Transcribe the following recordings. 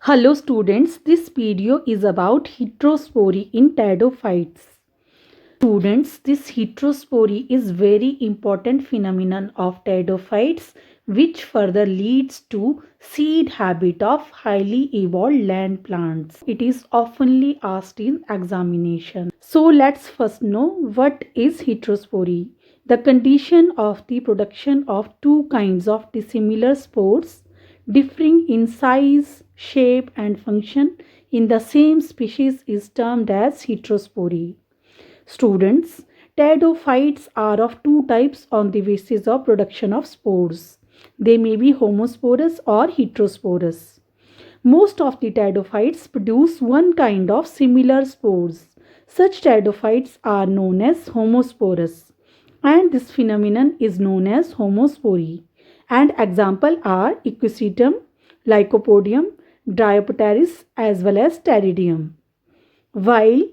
Hello students, this video is about heterospory in pteridophytes. Students, this heterospory is very important phenomenon of pteridophytes which further leads to seed habit of highly evolved land plants. It is oftenly asked in examination. So let's first know what is heterospory. The condition of the production of two kinds of dissimilar spores differing in size, shape and function in the same species is termed as heterospory. Students, pteridophytes are of two types on the basis of production of spores. They may be homosporous or heterosporous. Most of the pteridophytes produce one kind of similar spores. Such pteridophytes are known as homosporous, and this phenomenon is known as homospory. And example are Equisetum, Lycopodium, Diopteris as well as Pteridium. While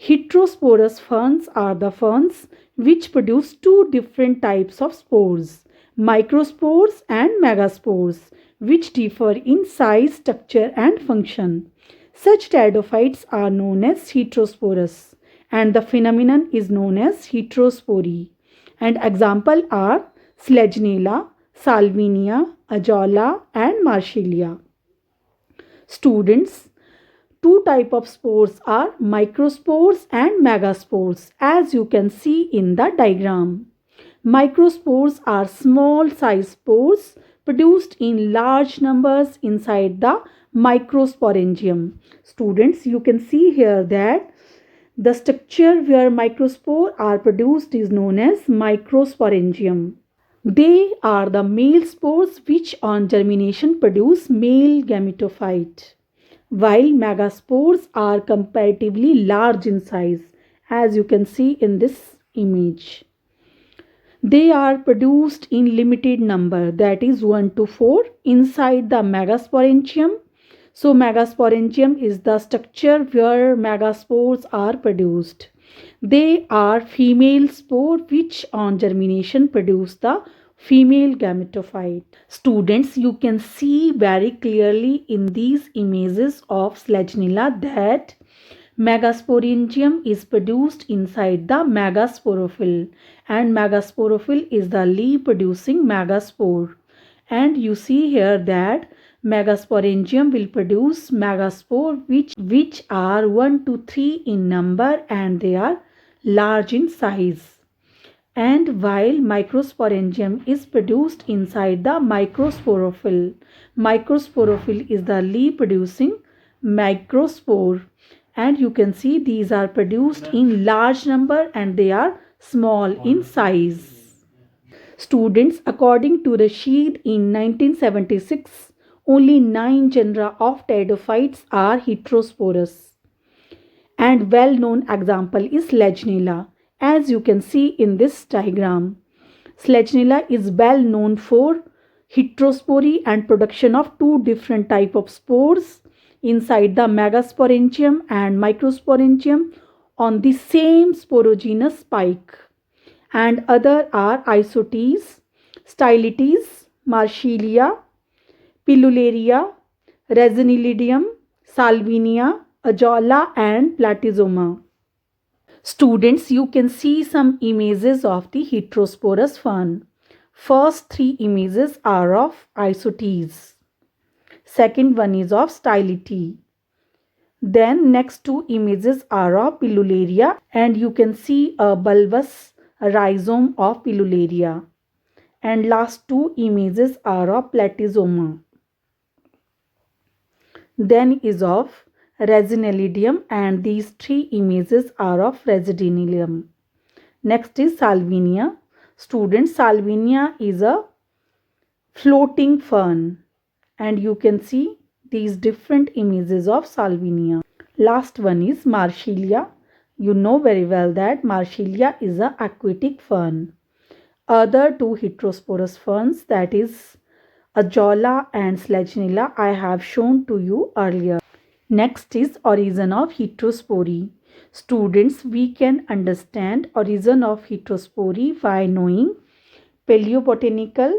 heterosporous ferns are the ferns which produce two different types of spores, microspores and megaspores, which differ in size, structure and function. Such pteridophytes are known as heterosporous and the phenomenon is known as heterospory. And example are Slegionella, Salvinia, Azolla and Marsillia. Students, two type of spores are microspores and megaspores as you can see in the diagram. Microspores are small size spores produced in large numbers inside the microsporangium. Students, you can see here that the structure where microspore are produced is known as microsporangium. They are the male spores which on germination produce male gametophyte, while megaspores are comparatively large in size as you can see in this image. They are produced in limited number, that is 1 to 4 inside the megasporangium. So megasporangium is the structure where megaspores are produced. They are female spore which on germination produce the female gametophyte. Students, you can see very clearly in these images of Slegionella that megasporangium is produced inside the megasporophyll and megasporophyll is the leaf producing megaspore. And you see here that megasporangium will produce megaspore which are 1 to 3 in number and they are large in size. And while microsporangium is produced inside the microsporophyll, microsporophyll is the leaf producing microspore. And you can see these are produced in large number and they are small in size. Students, according to the Sheed in 1976, only 9 genera of pteridophytes are heterosporous. And well-known example is Legionella, as you can see in this diagram. Legionella is well known for heterospory and production of two different types of spores inside the megasporangium and microsporangium on the same sporogenous spike. And other are Isotes, Stylites, Marsillia, Pilularia, Resinilidium, Salvinia, Azolla and Platysoma. Students, you can see some images of the heterosporous fern. First 3 images are of Isotes. Second one is of Stylite. Then next 2 images are of Pilularia and you can see a bulbous rhizome of Pilularia. And last 2 images are of Platysoma. Then is of Resinilidium and these 3 images are of Resinilidium. Next is Salvinia. Students, Salvinia is a floating fern and you can see these different images of Salvinia. Last one is Marsillia. You know very well that Marsillia is an aquatic fern. Other 2 heterosporous ferns, that is Azolla and Slegionella, I have shown to you earlier. Next is origin of heterospory. Students, we can understand origin of heterospory by knowing paleobotanical,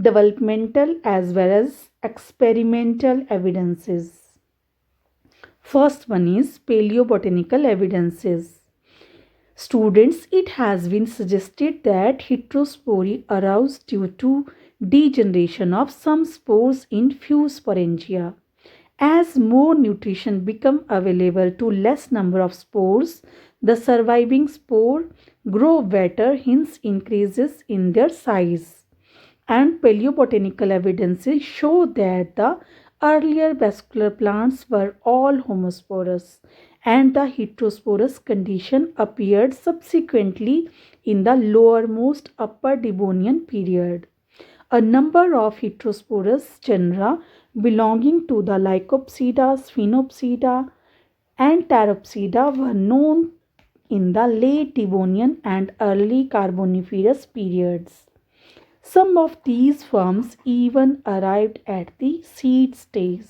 developmental as well as experimental evidences. First one is paleobotanical evidences. Students, it has been suggested that heterospory arouse due to degeneration of some spores in few sporangia. As more nutrition become available to less number of spores, the surviving spore grow better, hence increases in their size. And paleobotanical evidences show that the earlier vascular plants were all homosporous and the heterosporous condition appeared subsequently in the lowermost upper Devonian period. A number of heterosporous genera belonging to the Lycopsida, Sphenopsida, and Pteropsida were known in the late Devonian and early Carboniferous periods. Some of these forms even arrived at the seed stage.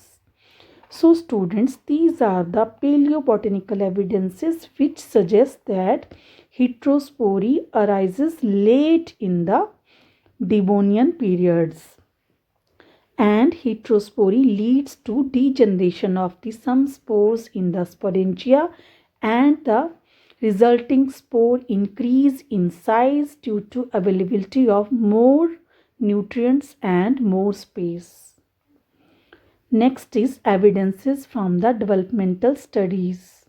So students, these are the paleobotanical evidences which suggest that heterospory arises late in the Devonian periods. And heterospory leads to degeneration of the some spores in the sporangia and the resulting spore increase in size due to availability of more nutrients and more space. Next is evidences from the developmental studies.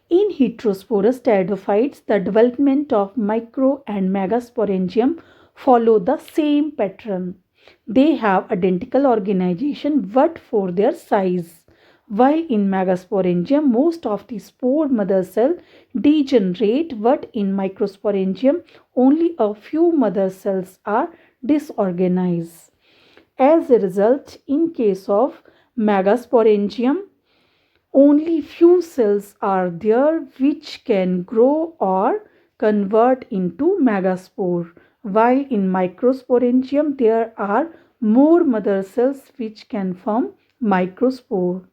In heterosporous pteridophytes, the development of micro and megasporangium follow the same pattern. They have identical organization but for their size. While in megasporangium, most of the spore mother cell degenerate, but in microsporangium, only a few mother cells are disorganized. As a result, in case of megasporangium, only few cells are there which can grow or convert into megaspore, while in microsporangium there are more mother cells which can form microspore.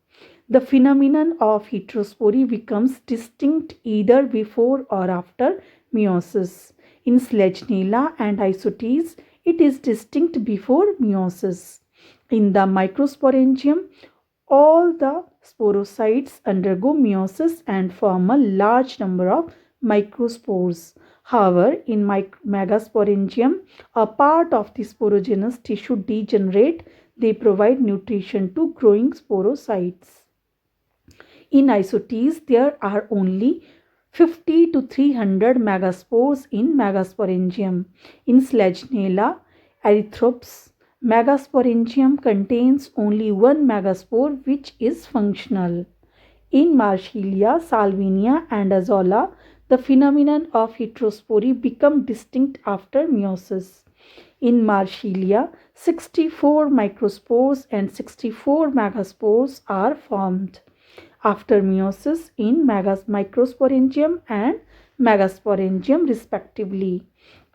The phenomenon of heterospory becomes distinct either before or after meiosis. In Slegionella and Isotes, it is distinct before meiosis. In the microsporangium, all the sporocytes undergo meiosis and form a large number of microspores. However, in megasporangium, a part of the sporogenous tissue degenerate. They provide nutrition to growing sporocytes. In Isotes, there are only 50 to 300 megaspores in megasporangium. In Slegionella, Erythrops, megasporangium contains only one megaspore which is functional. In Marshallea, Salvinia and Azolla, the phenomenon of heterospory become distinct after meiosis. In Marshallea, 64 microspores and 64 megaspores are formed. After meiosis in microsporangium and megasporangium respectively.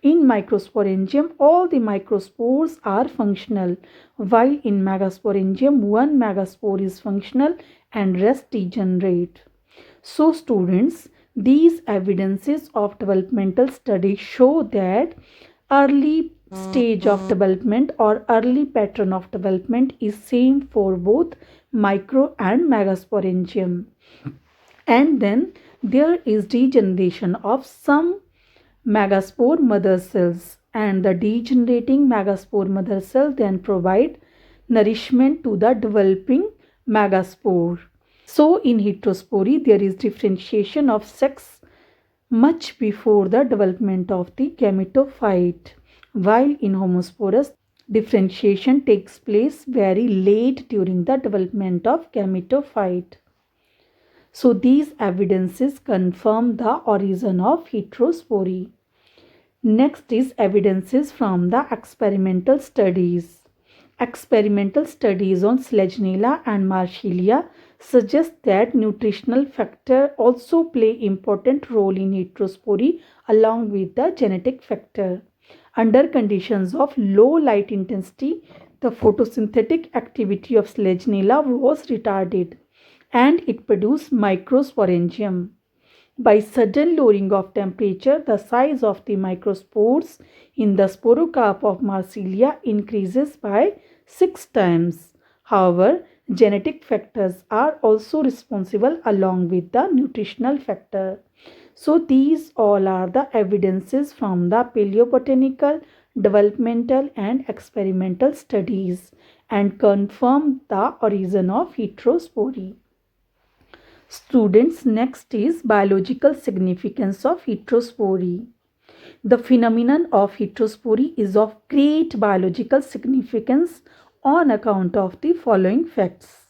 In microsporangium, all the microspores are functional, while in megasporangium, one megaspore is functional and rest degenerate. So students, these evidences of developmental studies show that early stage of development or early pattern of development is same for both micro and megasporangium. And then there is degeneration of some megaspore mother cells, and the degenerating megaspore mother cell then provide nourishment to the developing megaspore. So in heterospory there is differentiation of sex much before the development of the gametophyte, while in homosporous differentiation takes place very late during the development of gametophyte. So these evidences confirm the origin of heterospory. Next is evidences from the experimental studies. Experimental studies on Slegionella and Marshallea suggest that nutritional factor also play important role in heterospory along with the genetic factor. Under conditions of low light intensity, the photosynthetic activity of Slegionella was retarded and it produced microsporangium. By sudden lowering of temperature, the size of the microspores in the sporocarp of Marshallea increases by 6 times. However, Genetic factors are also responsible along with the nutritional factor. So these all are the evidences from the paleobotanical, developmental and experimental studies and confirm the origin of heterospore. Students, next is biological significance of heterospore. The phenomenon of heterospore is of great biological significance on account of the following facts.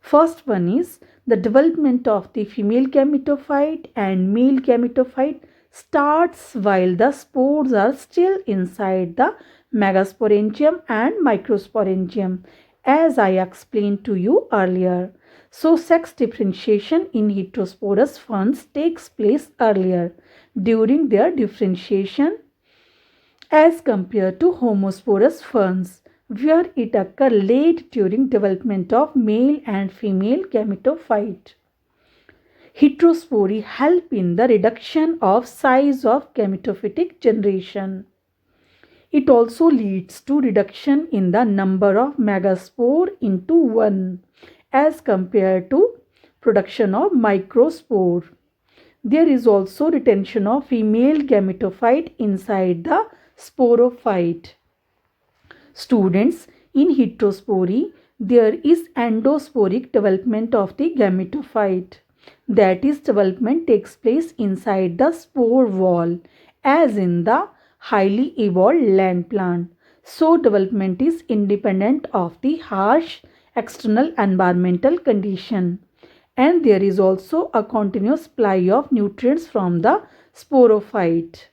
First one is the development of the female gametophyte and male gametophyte starts while the spores are still inside the megasporangium and microsporangium, as I explained to you earlier. So sex differentiation in heterosporous ferns takes place earlier during their differentiation as compared to homosporous ferns, where it occurs late during development of male and female gametophyte. Heterospore help in the reduction of size of gametophytic generation. It also leads to reduction in the number of megaspore into one as compared to production of microspore. There is also retention of female gametophyte inside the sporophyte. Students, in heterospore, there is endosporic development of the gametophyte. That is, development takes place inside the spore wall, as in the highly evolved land plant. So, development is independent of the harsh external environmental condition. And there is also a continuous supply of nutrients from the sporophyte.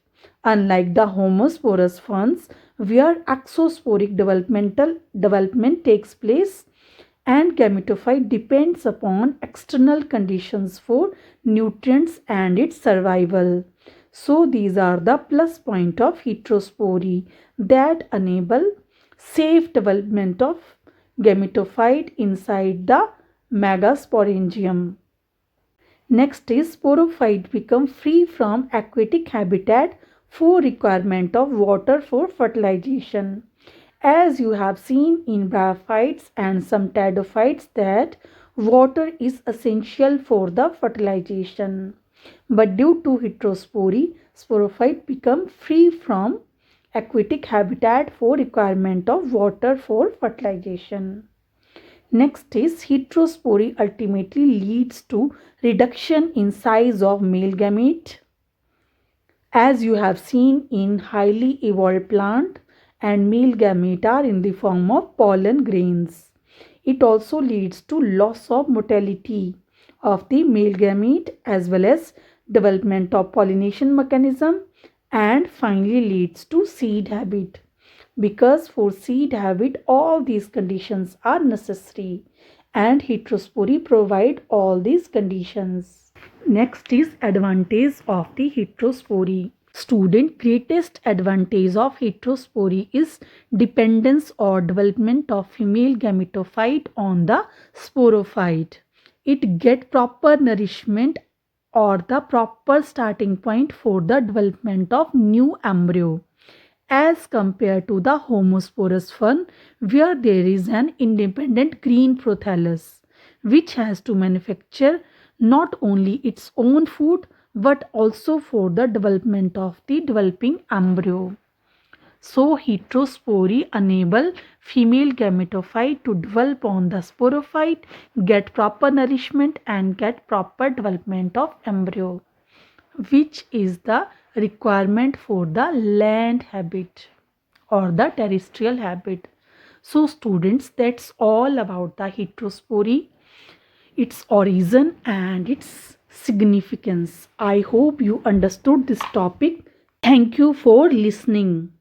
Unlike the homosporous ferns, where exosporic development takes place and gametophyte depends upon external conditions for nutrients and its survival. So these are the plus point of heterospore that enable safe development of gametophyte inside the megasporangium. Next is sporophyte become free from aquatic habitat for requirement of water for fertilization. As you have seen in bryophytes and some pteridophytes that water is essential for the fertilization. But due to heterospore, sporophyte become free from aquatic habitat for requirement of water for fertilization. Next is heterospore ultimately leads to reduction in size of male gamete, as you have seen in highly evolved plant, and male gamete are in the form of pollen grains. It also leads to loss of motility of the male gamete as well as development of pollination mechanism, and finally leads to seed habit, because for seed habit all these conditions are necessary and heterospore provide all these conditions. Next is advantage of the heterospore. Student, greatest advantage of heterospore is dependence or development of female gametophyte on the sporophyte. It get proper nourishment or the proper starting point for the development of new embryo, as compared to the homosporous fern, where there is an independent green prothallus which has to manufacture not only its own food but also for the development of the developing embryo. So heterospore enable female gametophyte to develop on the sporophyte, get proper nourishment and get proper development of embryo, which is the requirement for the land habit or the terrestrial habit. So students, that's all about the heterospore, its origin and its significance. I hope you understood this topic. Thank you for listening.